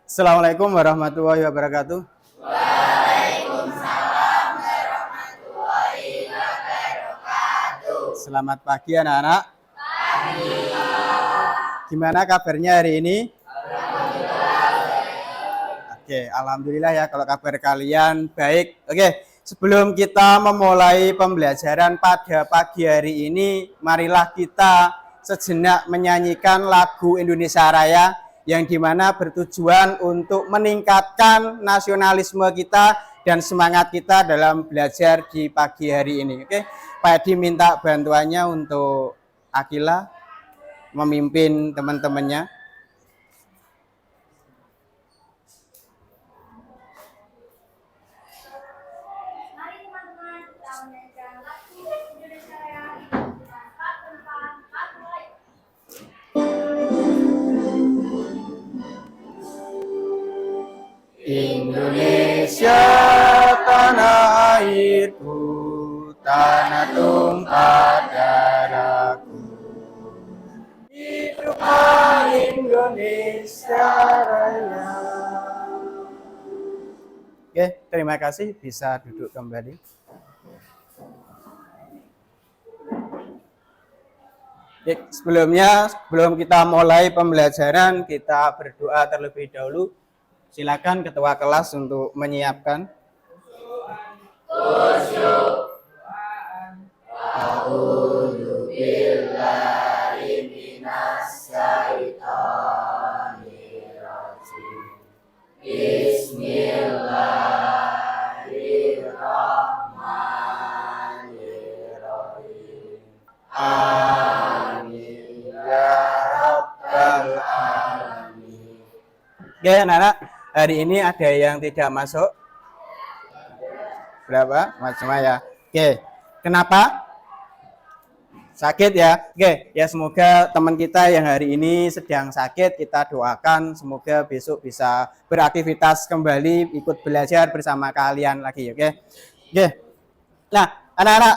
Assalamualaikum warahmatullahi wabarakatuh. Selamat pagi anak-anak. Gimana kabarnya hari ini? Oke, alhamdulillah ya kalau kabar kalian baik. Oke, sebelum kita memulai pembelajaran pada pagi hari ini, marilah kita sejenak menyanyikan lagu Indonesia Raya yang dimana bertujuan untuk meningkatkan nasionalisme kita dan semangat kita dalam belajar di pagi hari ini. Oke, Pak Edi minta bantuannya untuk Akila memimpin teman-temannya. Indonesia tanah airku, tanah tumpah darahku. Hiduplah Indonesia Raya. Oke, terima kasih. Bisa duduk kembali. Sebelum kita mulai pembelajaran, kita berdoa terlebih dahulu. Silakan ketua kelas untuk menyiapkan. Bismillahirrahmanirrahim. Amin ya rabbal alamin. Oke, anak-anak. Hari ini ada yang tidak masuk? Berapa? Macam ya. Oke. Kenapa? Sakit ya. Oke, ya semoga teman kita yang hari ini sedang sakit kita doakan semoga besok bisa beraktivitas kembali, ikut belajar bersama kalian lagi, oke? Oke. Nah, anak-anak,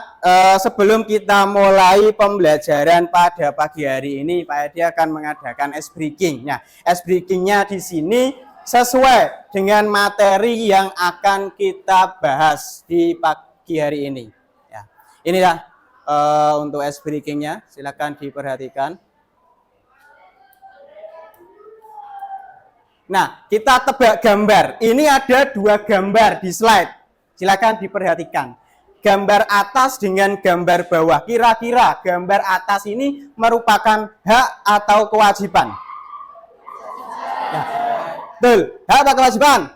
sebelum kita mulai pembelajaran pada pagi hari ini, Pak Edi akan mengadakan ice breaking. Nah, ice breaking-nya di sini sesuai dengan materi yang akan kita bahas di pagi hari ini. Ya, inilah untuk ice breaking-nya, silakan diperhatikan. Nah, kita tebak gambar. Ini ada dua gambar di slide. Silakan diperhatikan. Gambar atas dengan gambar bawah. Kira-kira gambar atas ini merupakan hak atau kewajiban? Ya. Betul, hak atau kewajiban?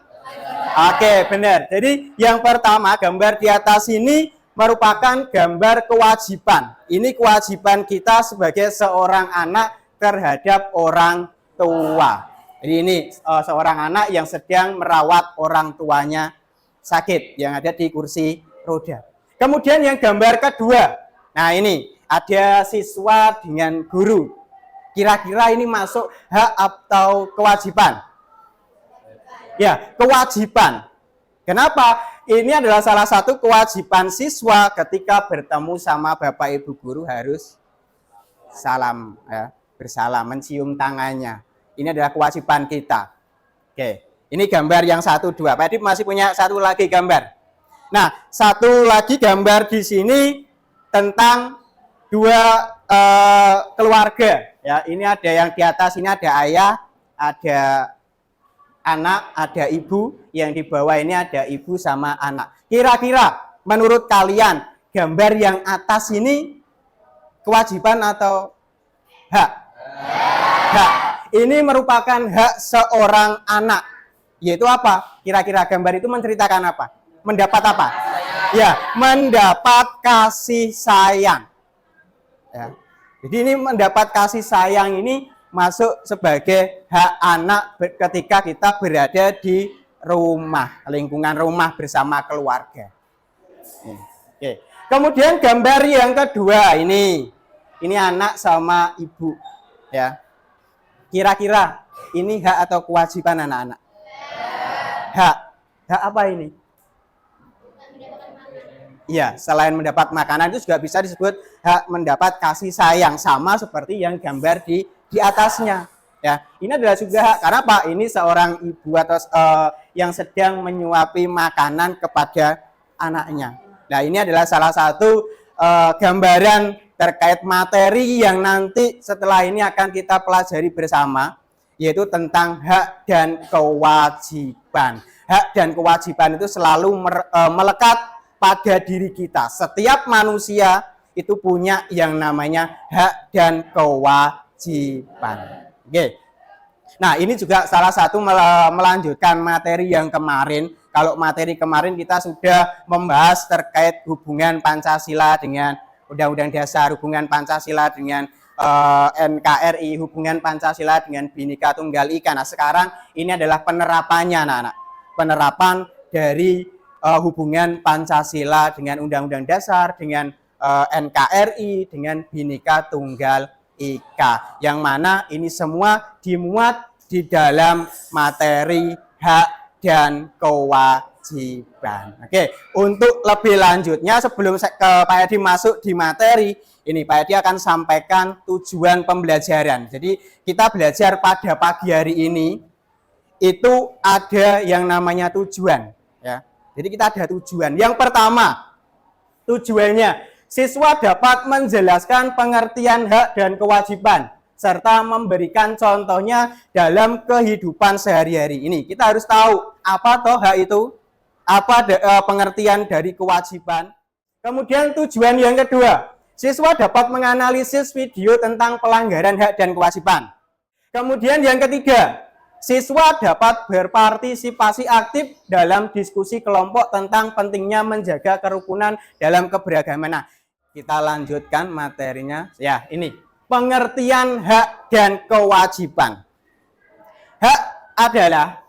Oke, benar. Jadi yang pertama gambar di atas ini merupakan gambar kewajiban. Ini kewajiban kita sebagai seorang anak terhadap orang tua. Jadi ini seorang anak yang sedang merawat orang tuanya sakit yang ada di kursi roda. Kemudian yang gambar kedua. Nah, ini ada siswa dengan guru. Kira-kira ini masuk hak atau kewajiban? Ya, kewajiban. Kenapa? Ini adalah salah satu kewajiban siswa ketika bertemu sama Bapak Ibu guru harus salam, ya, bersalam, mencium tangannya. Ini adalah kewajiban kita. Oke, ini gambar yang 1, 2. Pak Edi masih punya satu lagi gambar. Nah, satu lagi gambar di sini tentang dua keluarga. Ya, ini ada yang di atas, ini ada ayah, ada anak, ada ibu, yang di bawah ini ada ibu sama anak. Kira-kira menurut kalian gambar yang atas ini kewajiban atau hak? Hak. Ini merupakan hak seorang anak. Yaitu apa? Kira-kira gambar itu menceritakan apa? Mendapat apa? Ya, mendapat kasih sayang. Ya. Jadi ini mendapat kasih sayang ini masuk sebagai hak anak ketika kita berada di rumah, lingkungan rumah bersama keluarga. Oke. Kemudian gambar yang kedua ini anak sama ibu, ya. Kira-kira ini hak atau kewajiban anak-anak? Hak. Hak apa ini? Iya, selain mendapat makanan itu juga bisa disebut hak mendapat kasih sayang, sama seperti yang gambar di atasnya. Ya, ini adalah juga hak. Karena apa? Ini seorang ibu atau yang sedang menyuapi makanan kepada anaknya. Nah, ini adalah salah satu gambaran terkait materi yang nanti setelah ini akan kita pelajari bersama, yaitu tentang hak dan kewajiban. Hak dan kewajiban itu selalu melekat pada diri kita. Setiap manusia itu punya yang namanya hak dan kewajiban. Oke. Nah, ini juga salah satu melanjutkan materi yang kemarin. Kalau materi kemarin kita sudah membahas terkait hubungan Pancasila dengan Undang-Undang Dasar, hubungan Pancasila dengan NKRI, hubungan Pancasila dengan Bhinneka Tunggal Ika. Nah, sekarang ini adalah penerapannya, anak-anak. Penerapan dari hubungan Pancasila dengan Undang-Undang Dasar, dengan NKRI, dengan Bhinneka Tunggal Ika. Yang mana ini semua dimuat di dalam materi hak dan kewajiban. Oke, untuk lebih lanjutnya sebelum Pak Edi masuk di materi, ini Pak Edi akan sampaikan tujuan pembelajaran. Jadi kita belajar pada pagi hari ini itu ada yang namanya tujuan, ya. Jadi kita ada tujuan. Yang pertama, tujuannya siswa dapat menjelaskan pengertian hak dan kewajiban serta memberikan contohnya dalam kehidupan sehari-hari. Ini kita harus tahu apa toh hak itu, apa pengertian dari kewajiban. Kemudian tujuan yang kedua, siswa dapat menganalisis video tentang pelanggaran hak dan kewajiban. Kemudian yang ketiga, siswa dapat berpartisipasi aktif dalam diskusi kelompok tentang pentingnya menjaga kerukunan dalam keberagaman. Nah, kita lanjutkan materinya. Ya, ini pengertian hak dan kewajiban. Hak adalah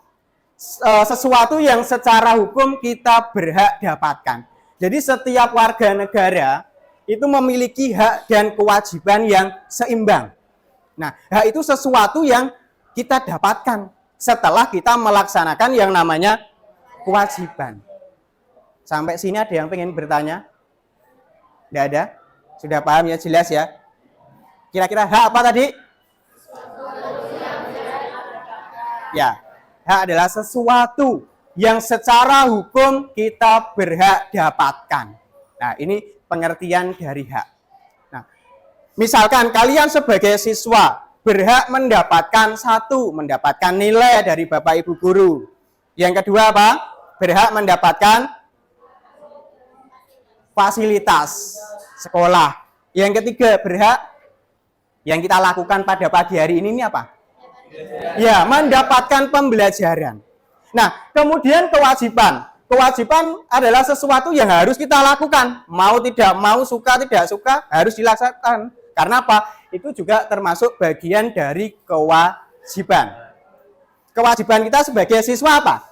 sesuatu yang secara hukum kita berhak dapatkan. Jadi setiap warga negara itu memiliki hak dan kewajiban yang seimbang. Nah, hak itu sesuatu yang kita dapatkan setelah kita melaksanakan yang namanya kewajiban. Sampai sini ada yang pengen bertanya? Tidak ada? Sudah paham ya, jelas ya? Kira-kira hak apa tadi? Ya, hak adalah sesuatu yang secara hukum kita berhak dapatkan. Nah, ini pengertian dari hak. Nah, misalkan kalian sebagai siswa berhak mendapatkan nilai dari Bapak Ibu guru. Yang kedua apa? Berhak mendapatkan fasilitas sekolah. Yang ketiga, berhak yang kita lakukan pada pagi hari ini apa? Ya, mendapatkan pembelajaran. Nah, kemudian kewajiban. Kewajiban adalah sesuatu yang harus kita lakukan. Mau tidak mau, suka tidak suka, harus dilaksanakan. Karena apa? Itu juga termasuk bagian dari kewajiban. Kewajiban kita sebagai siswa apa?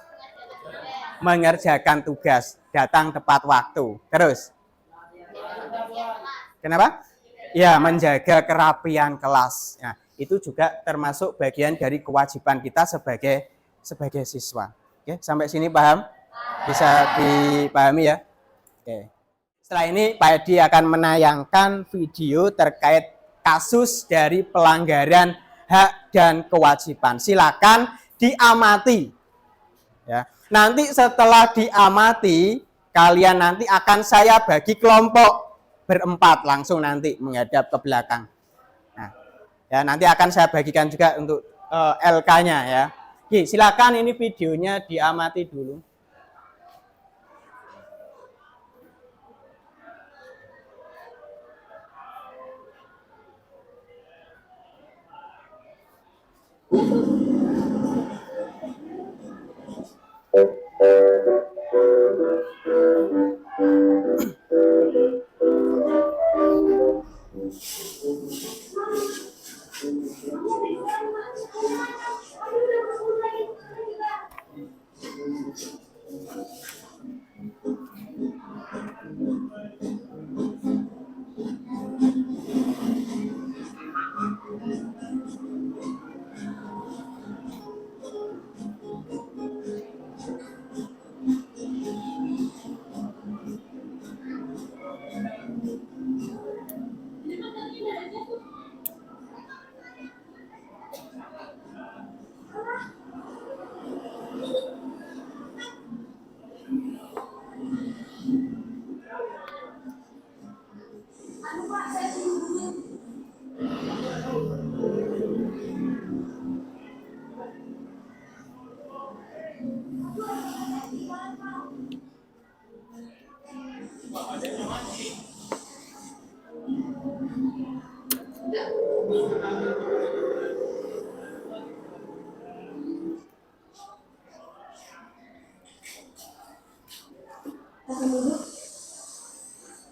Mengerjakan tugas, datang tepat waktu. Terus? Kenapa? Ya, menjaga kerapian kelas. Nah, itu juga termasuk bagian dari kewajiban kita sebagai siswa. Oke, sampai sini paham? Bisa dipahami ya? Oke. Setelah ini Pak Edi akan menayangkan video terkait kasus dari pelanggaran hak dan kewajiban. Silakan diamati. Ya. Nanti setelah diamati, kalian nanti akan saya bagi kelompok berempat langsung nanti menghadap ke belakang. Nah, ya nanti akan saya bagikan juga untuk LK-nya ya. Oke, silakan ini videonya diamati dulu.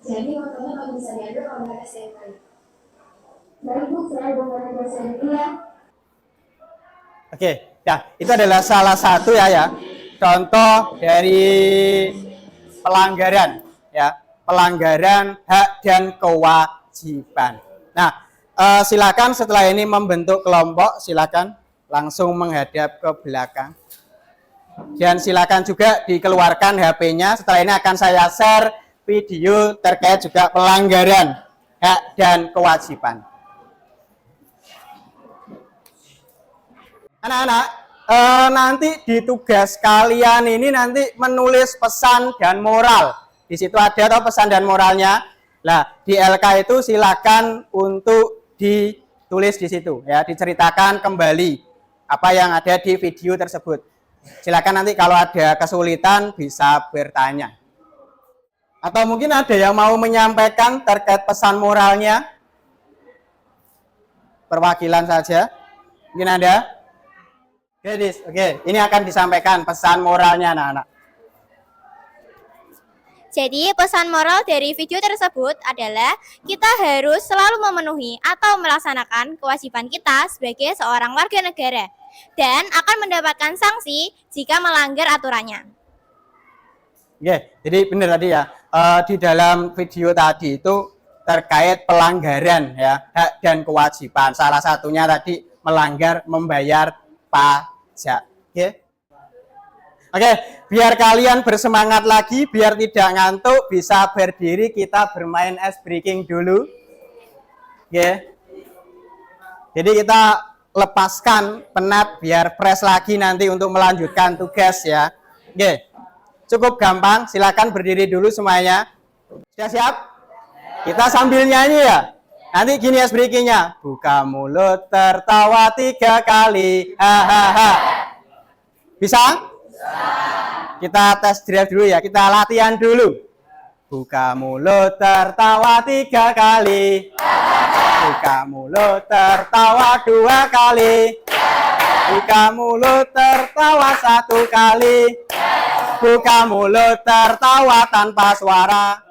Jadi motornya kalau bisa diambil kalau nggak STNK. Baik Bu, saya boleh dosen dulu ya. Oke, ya itu adalah salah satu ya contoh dari pelanggaran ya, pelanggaran hak dan kewajiban. Nah, silakan setelah ini membentuk kelompok, silakan langsung menghadap ke belakang. Dan silakan juga dikeluarkan HP-nya. Setelah ini akan saya share video terkait juga pelanggaran hak dan kewajiban. Anak-anak, nanti di tugas kalian ini nanti menulis pesan dan moral. Di situ ada atau pesan dan moralnya. Nah, di LK itu silakan untuk ditulis di situ ya, diceritakan kembali apa yang ada di video tersebut. Silakan nanti kalau ada kesulitan bisa bertanya. Atau mungkin ada yang mau menyampaikan terkait pesan moralnya? Perwakilan saja. Mungkin ada? Oke, ini akan disampaikan pesan moralnya anak-anak. Jadi pesan moral dari video tersebut adalah kita harus selalu memenuhi atau melaksanakan kewajiban kita sebagai seorang warga negara dan akan mendapatkan sanksi jika melanggar aturannya. Oke, jadi benar tadi ya, di dalam video tadi itu terkait pelanggaran ya, hak dan kewajiban. Salah satunya tadi melanggar membayar pajak. Oke, biar kalian bersemangat lagi, biar tidak ngantuk, bisa berdiri, kita bermain ice breaking dulu. Jadi kita lepaskan penat, biar fresh lagi nanti untuk melanjutkan tugas ya. Cukup gampang, silakan berdiri dulu semuanya. Sudah siap? Kita sambil nyanyi ya. Nanti gini ice breakingnya. Buka mulut, tertawa 3 kali. Hahaha. Bisa? Kita tes drive dulu ya, kita latihan dulu. Buka mulut tertawa 3 kali. Buka mulut tertawa 2 kali. Buka mulut tertawa 1 kali. Buka mulut tertawa tanpa suara.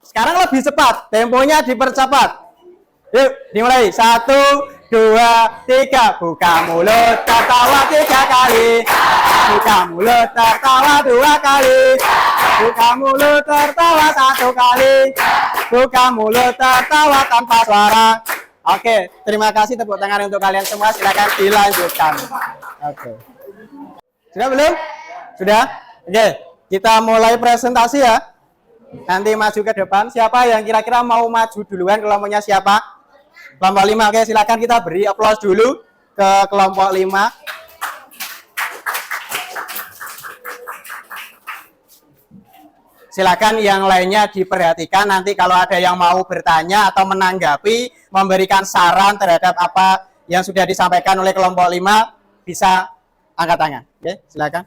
Sekarang lebih cepat, temponya dipercepat. Yuk, dimulai. 1, 2, 3. Buka mulut tertawa 3 kali. Buka mulut tertawa 2 kali. Buka mulut tertawa 1 kali. Buka mulut tertawa tanpa suara. Oke, terima kasih, tepuk tangan untuk kalian semua. Silakan dilanjutkan. Oke. Sudah belum? Sudah? Oke, kita mulai presentasi ya. Nanti maju ke depan. Siapa yang kira-kira mau maju duluan? Kelompoknya siapa? Kelompok 5, oke, silakan kita beri aplaus dulu ke kelompok 5. Silakan yang lainnya diperhatikan, nanti kalau ada yang mau bertanya atau menanggapi, memberikan saran terhadap apa yang sudah disampaikan oleh kelompok 5, bisa angkat tangan. Oke, silakan.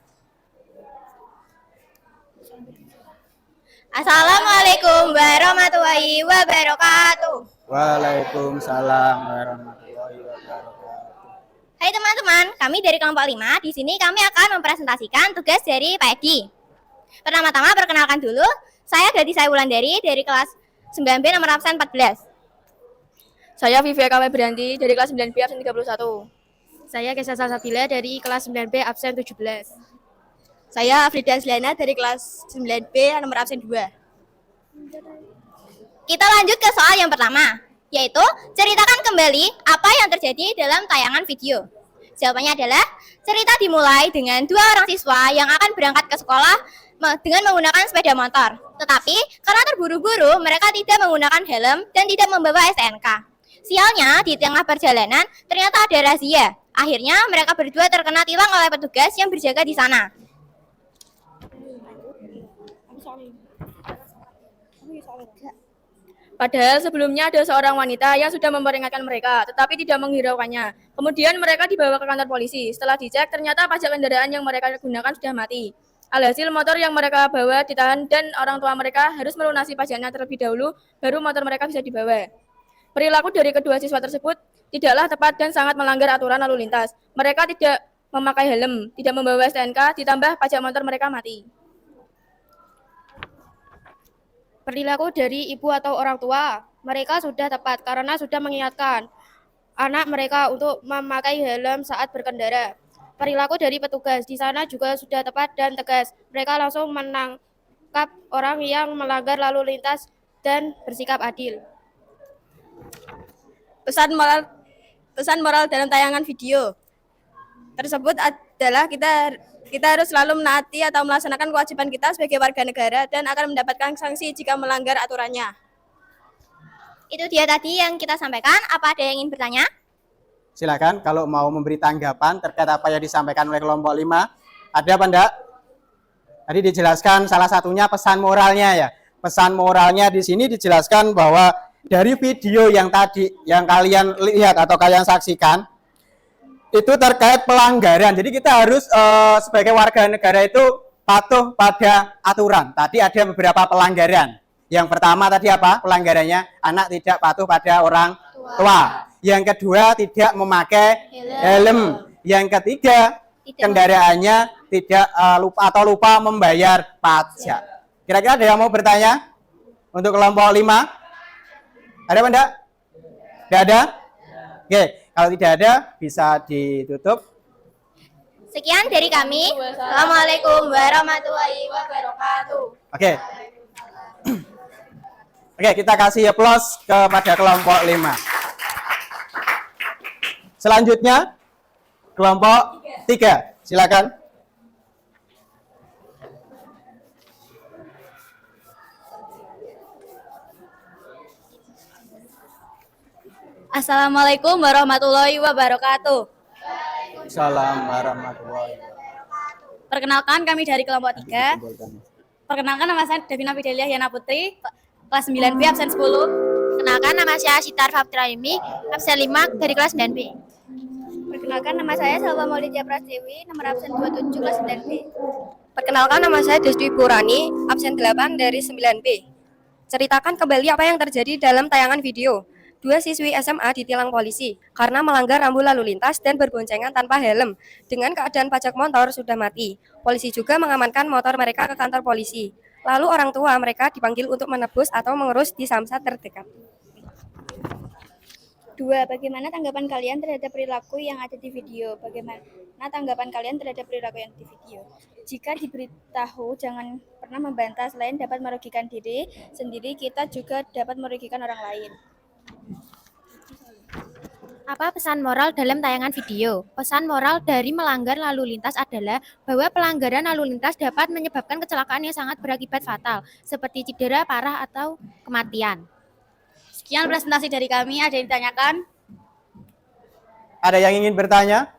Assalamualaikum warahmatullahi wabarakatuh. Waalaikumsalam warahmatullahi wabarakatuh. Hai teman-teman, kami dari kelompok 5. Di sini kami akan mempresentasikan tugas dari Pak Edi. Pertama-tama perkenalkan dulu, saya Gadis Wulandari dari kelas 9B nomor absen 14. Saya Vivia Kamel Beranti dari kelas 9B absen 31. Saya Kesa Salsabila dari kelas 9B absen 17. Saya Afrida Anslana dari kelas 9B nomor absen 2. Kita lanjut ke soal yang pertama, yaitu ceritakan kembali apa yang terjadi dalam tayangan video. Jawabannya adalah, cerita dimulai dengan 2 orang siswa yang akan berangkat ke sekolah dengan menggunakan sepeda motor. Tetapi, karena terburu-buru, mereka tidak menggunakan helm dan tidak membawa STNK. Sialnya, di tengah perjalanan, ternyata ada razia. Akhirnya, mereka berdua terkena tilang oleh petugas yang berjaga di sana. Padahal sebelumnya ada seorang wanita yang sudah memperingatkan mereka, tetapi tidak menghiraukannya. Kemudian mereka dibawa ke kantor polisi. Setelah dicek, ternyata pajak kendaraan yang mereka gunakan sudah mati. Alhasil motor yang mereka bawa ditahan dan orang tua mereka harus melunasi pajaknya terlebih dahulu, baru motor mereka bisa dibawa. Perilaku dari kedua siswa tersebut tidaklah tepat dan sangat melanggar aturan lalu lintas. Mereka tidak memakai helm, tidak membawa STNK, ditambah pajak motor mereka mati. Perilaku dari ibu atau orang tua, mereka sudah tepat karena sudah mengingatkan anak mereka untuk memakai helm saat berkendara. Perilaku dari petugas di sana juga sudah tepat dan tegas. Mereka langsung menangkap orang yang melanggar lalu lintas dan bersikap adil. Pesan moral dalam tayangan video tersebut adalah kita harus selalu menaati atau melaksanakan kewajiban kita sebagai warga negara dan akan mendapatkan sanksi jika melanggar aturannya. Itu dia tadi yang kita sampaikan. Apa ada yang ingin bertanya? Silakan kalau mau memberi tanggapan terkait apa yang disampaikan oleh kelompok 5. Ada apa enggak? Tadi dijelaskan salah satunya pesan moralnya ya. Pesan moralnya di sini dijelaskan bahwa dari video yang tadi yang kalian lihat atau kalian saksikan itu terkait pelanggaran. Jadi kita harus sebagai warga negara itu patuh pada aturan. Tadi ada beberapa pelanggaran. Yang pertama tadi apa? Pelanggarannya anak tidak patuh pada orang tua. Yang kedua tidak memakai helm. Yang ketiga kendaraannya tidak lupa membayar pajak. Kira-kira ada yang mau bertanya untuk kelompok 5? Ada apa enggak? Tidak ada? Oke, kalau tidak ada bisa ditutup. Sekian dari kami. Assalamualaikum warahmatullahi wabarakatuh. Oke. Oke, kita kasih aplaus kepada kelompok 5. Selanjutnya kelompok 3. Silakan. Assalamualaikum warahmatullahi wabarakatuh. Assalamualaikum warahmatullahi wabarakatuh. Perkenalkan kami dari kelompok 3. Perkenalkan nama saya Devina Fidelia Yana Putri, kelas 9B absen 10. Perkenalkan nama saya Sitar Faptraimi, absen 5 dari kelas 9B. Perkenalkan nama saya Salwa Maulidia Prasewi, nomor absen 27 kelas 9B. Perkenalkan nama saya Deswi Purani, absen 8 dari 9B. Ceritakan kembali apa yang terjadi dalam tayangan video. 2 siswi SMA ditilang polisi karena melanggar rambu lalu lintas dan berboncengan tanpa helm. Dengan keadaan pajak motor sudah mati. Polisi juga mengamankan motor mereka ke kantor polisi. Lalu orang tua mereka dipanggil untuk menebus atau mengurus di samsat terdekat. 2. Bagaimana tanggapan kalian terhadap perilaku yang ada di video? Bagaimana tanggapan kalian terhadap perilaku yang di video? Jika diberitahu, jangan pernah membantah. Selain dapat merugikan diri sendiri, kita juga dapat merugikan orang lain. Apa pesan moral dalam tayangan video? Pesan moral dari melanggar lalu lintas adalah bahwa pelanggaran lalu lintas dapat menyebabkan kecelakaan yang sangat berakibat fatal, seperti cedera parah atau kematian. Sekian presentasi dari kami. Ada yang ditanyakan? Ada yang ingin bertanya?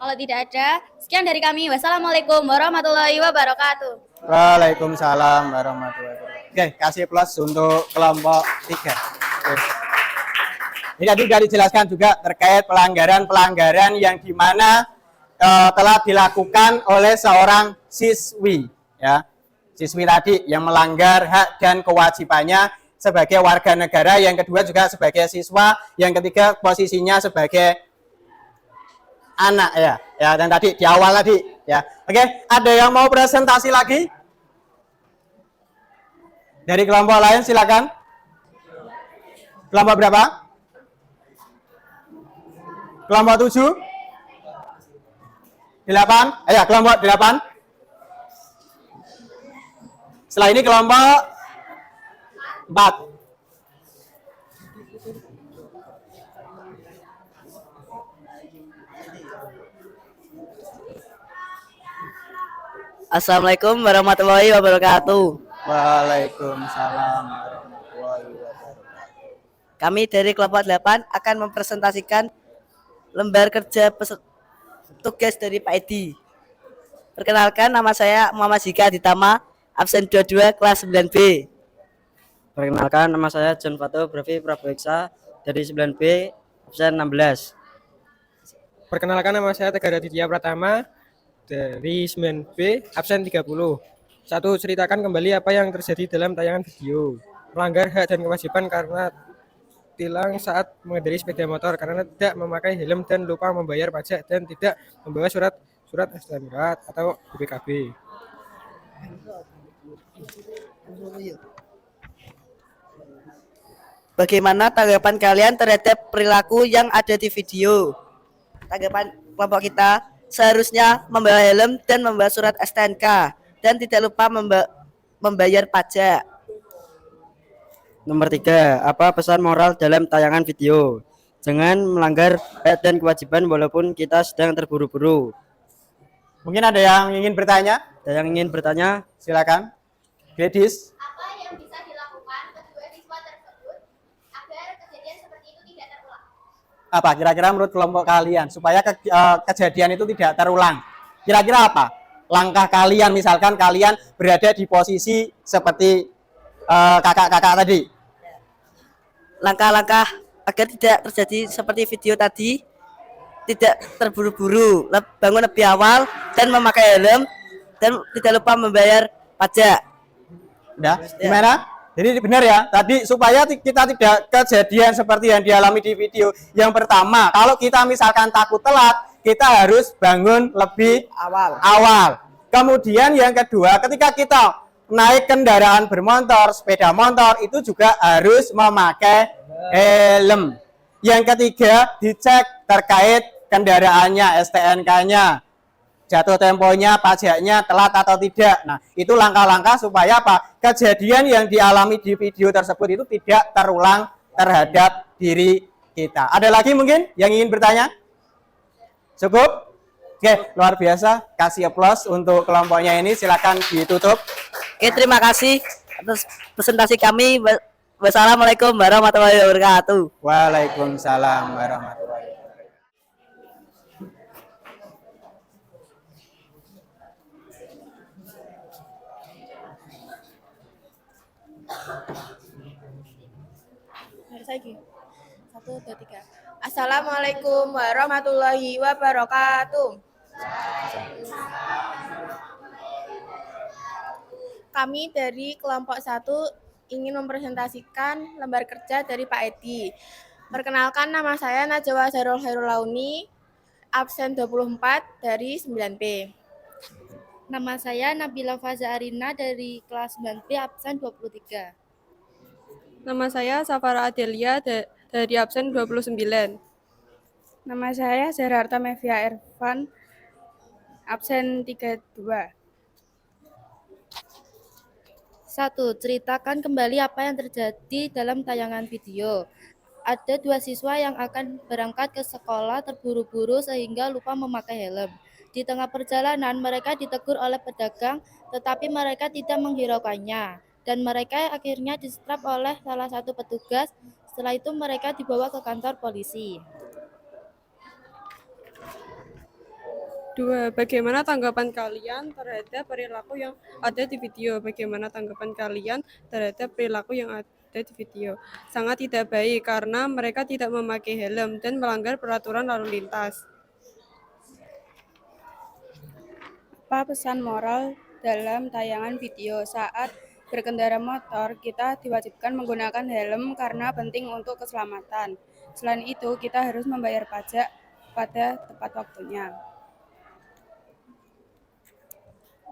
Kalau tidak ada, sekian dari kami. Wassalamualaikum warahmatullahi wabarakatuh. Waalaikumsalam warahmatullahi wabarakatuh. Oke, kasih plus untuk kelompok 3. Oke. Ini tadi sudah dijelaskan juga terkait pelanggaran-pelanggaran yang dimana telah dilakukan oleh seorang siswi, ya. Siswi tadi yang melanggar hak dan kewajibannya sebagai warga negara, yang kedua juga sebagai siswa, yang ketiga posisinya sebagai anak ya. Ya, dan tadi di awal tadi ya. Oke, ada yang mau presentasi lagi? Dari kelompok lain silakan. Kelompok berapa? Kelompok 7? 8? Ayo, kelompok 8. Setelah ini kelompok 4. Assalamualaikum warahmatullahi wabarakatuh. Waalaikumsalam warahmatullahi wabarakatuh. Kami dari kelompok 8 akan mempresentasikan lembar kerja tugas dari Pak Edi. Perkenalkan, nama saya Muhammad Zika Ditama, absen 22 kelas 9B. Perkenalkan, nama saya John Fato Bravi Praboiksa dari 9B, absen 16. Perkenalkan, nama saya Tegar Aditya Pratama dari 9B, absen 30. 1. Ceritakan kembali apa yang terjadi dalam tayangan video. Melanggar hak dan kewajiban karena tilang saat mengendarai sepeda motor karena tidak memakai helm dan lupa membayar pajak dan tidak membawa surat STNK atau BPKB. Bagaimana tanggapan kalian terhadap perilaku yang ada di video? Tanggapan kelompok kita seharusnya membawa helm dan membawa surat STNK dan tidak lupa membayar pajak. Nomor 3, apa pesan moral dalam tayangan video? Jangan melanggar hak dan kewajiban walaupun kita sedang terburu-buru. Mungkin ada yang ingin bertanya? Ada yang ingin bertanya? Silakan. Gladys. Apa yang bisa dilakukan kedua siswa tersebut agar kejadian seperti itu tidak terulang? Apa kira-kira menurut kelompok kalian supaya kejadian itu tidak terulang? Kira-kira apa langkah kalian, misalkan kalian berada di posisi seperti kakak-kakak tadi? Langkah-langkah agar tidak terjadi seperti video tadi, tidak terburu-buru, bangun lebih awal dan memakai helm dan tidak lupa membayar pajak. Udah, gimana? Jadi benar ya, tadi supaya kita tidak kejadian seperti yang dialami di video. Yang pertama, kalau kita misalkan takut telat, kita harus bangun lebih awal. Kemudian yang kedua, ketika kita naik kendaraan bermotor, sepeda motor, itu juga harus memakai helm. Yang ketiga, dicek terkait kendaraannya, STNK-nya, jatuh temponya, pajaknya, telat atau tidak. Nah, itu langkah-langkah supaya apa? Kejadian yang dialami di video tersebut itu tidak terulang terhadap diri kita. Ada lagi mungkin yang ingin bertanya? Cukup? Oke, luar biasa. Kasih aplaus untuk kelompoknya ini. Silakan ditutup. Oke, terima kasih atas presentasi kami. Wassalamualaikum warahmatullahi wabarakatuh. Waalaikumsalam warahmatullahi wabarakatuh. Satu, dua, tiga. Assalamualaikum warahmatullahi wabarakatuh. Kami dari kelompok 1 ingin mempresentasikan lembar kerja dari Pak Edi. Perkenalkan, nama saya Najwa Zarul Hairul Launi, absen 24 dari 9B. Nama saya Nabila Faza Arina dari kelas 9B, absen 23. Nama saya Safara Adelia dari absen 29. Nama saya Zerharta Mevia Irfan, absen 32. 1. Ceritakan kembali apa yang terjadi dalam tayangan video. Ada 2 siswa yang akan berangkat ke sekolah terburu-buru sehingga lupa memakai helm. Di tengah perjalanan, mereka ditegur oleh pedagang, tetapi mereka tidak menghiraukannya. Dan mereka akhirnya disetrap oleh salah satu petugas. Setelah itu mereka dibawa ke kantor polisi. 2. Bagaimana tanggapan kalian terhadap perilaku yang ada di video? Bagaimana tanggapan kalian terhadap perilaku yang ada di video? Sangat tidak baik karena mereka tidak memakai helm dan melanggar peraturan lalu lintas. Apa pesan moral dalam tayangan video? Saat berkendara motor, kita diwajibkan menggunakan helm karena penting untuk keselamatan. Selain itu, kita harus membayar pajak pada tepat waktunya.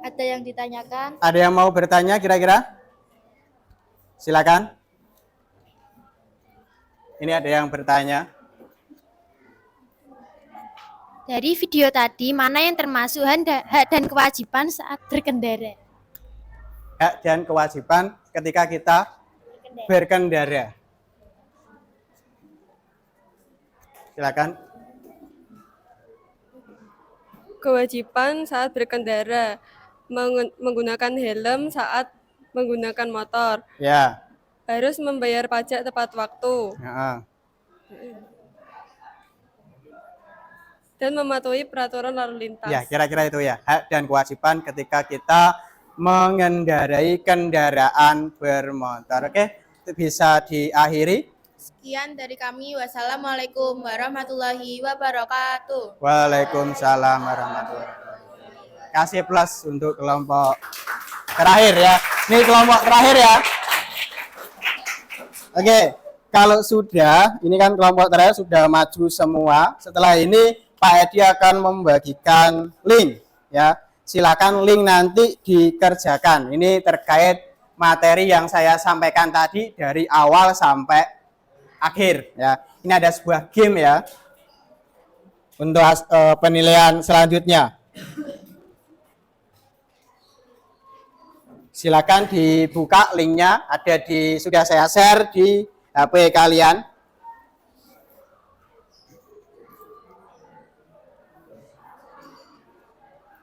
Ada yang ditanyakan? Ada yang mau bertanya kira-kira? Silakan. Ini ada yang bertanya. Dari video tadi, mana yang termasuk hak dan kewajiban saat berkendara? Hak dan kewajiban ketika kita berkendara. Silakan. Kewajiban saat berkendara, menggunakan helm saat menggunakan motor, Ya. harus membayar pajak tepat waktu, Ya. dan mematuhi peraturan lalu lintas. Ya, kira-kira itu ya. Hak dan kewajiban ketika kita mengendarai kendaraan bermotor. Oke, itu bisa diakhiri. Sekian dari kami. Wassalamualaikum warahmatullahi wabarakatuh. Waalaikumsalam warahmatullahi wabarakatuh. Kasih plus untuk kelompok terakhir ya. Ini kelompok terakhir ya. Oke, kalau sudah, ini kan kelompok terakhir sudah maju semua. Setelah ini Pak Edi akan membagikan link ya. silakan link nanti dikerjakan. Ini terkait materi yang saya sampaikan tadi dari awal sampai akhir ya. Ini ada sebuah game ya untuk penilaian selanjutnya. Silakan dibuka linknya, ada sudah saya share di HP kalian.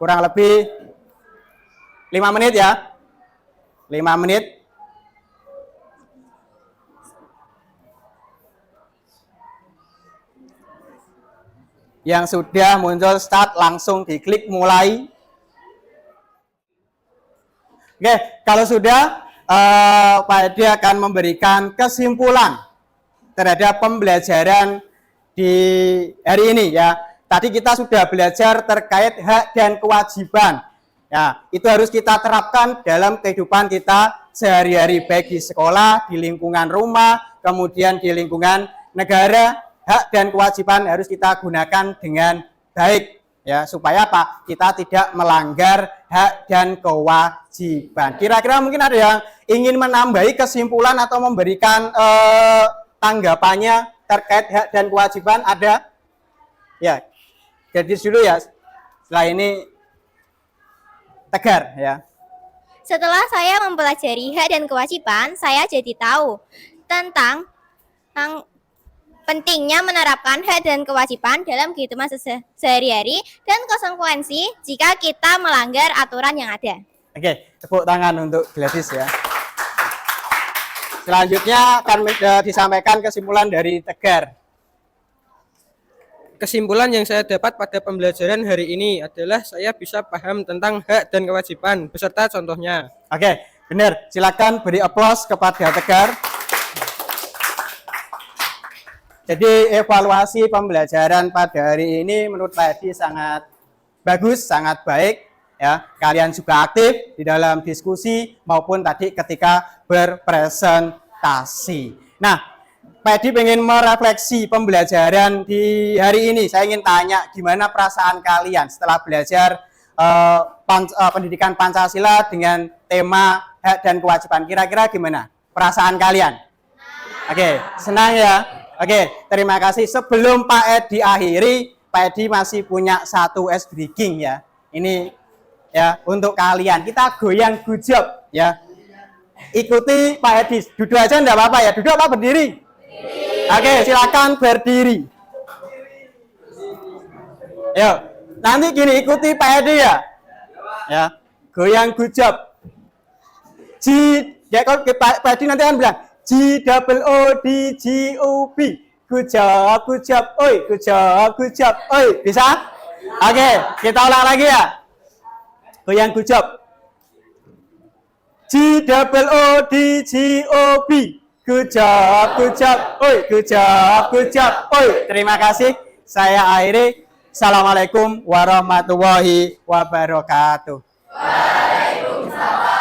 Kurang lebih 5 menit ya. 5 menit. Yang sudah muncul start langsung diklik mulai. Oke, kalau sudah Pak Edi akan memberikan kesimpulan terhadap pembelajaran di hari ini ya. Tadi kita sudah belajar terkait hak dan kewajiban. Ya, itu harus kita terapkan dalam kehidupan kita sehari-hari, baik di sekolah, di lingkungan rumah, kemudian di lingkungan negara. Hak dan kewajiban harus kita gunakan dengan baik ya, supaya apa? Kita tidak melanggar hak dan kewajiban. Kira-kira mungkin ada yang ingin menambahi kesimpulan atau memberikan tanggapannya terkait hak dan kewajiban, ada? Ya. Jadi dulu ya, setelah ini Tegar ya. Setelah saya mempelajari hak dan kewajiban, saya jadi tahu tentang pentingnya menerapkan hak dan kewajiban dalam kehidupan sehari-hari dan konsekuensi jika kita melanggar aturan yang ada. Oke, tepuk tangan untuk Gladys ya. Selanjutnya akan disampaikan kesimpulan dari Tegar. Kesimpulan yang saya dapat pada pembelajaran hari ini adalah saya bisa paham tentang hak dan kewajiban beserta contohnya. Oke, benar. Silakan beri aplaus kepada Tegar. Jadi evaluasi pembelajaran pada hari ini menurut Pak Edi sangat bagus, sangat baik ya. Kalian juga aktif di dalam diskusi maupun tadi ketika berpresentasi. Nah, Pak Edi pengen merefleksi pembelajaran di hari ini. Saya ingin tanya gimana perasaan kalian setelah belajar pendidikan Pancasila dengan tema hak dan kewajiban. Kira-kira gimana perasaan kalian? Oke, senang ya? Oke, terima kasih. Sebelum Pak Edi akhiri, Pak Edi masih punya satu ice breaking ya. Ini ya untuk kalian. Kita goyang gujab ya. Ikuti Pak Edi. Duduk aja enggak apa-apa ya. Duduk apa berdiri? Oke, silakan berdiri. Yuk, nanti gini ikuti Pak Edi ya. Ya, goyang gujab. Ya kalau Pak Edi nanti akan bilang GOODGOB. Gujab, gujab, oi, gujab, gujab, oi. Bisa? Oke, kita ulang lagi ya. Goyang gujab. GOODGOB. Gujab, gujab, oi, gujab, gujab, oi. Terima kasih. Saya akhiri. Assalamualaikum warahmatullahi wabarakatuh. Waalaikumsalam.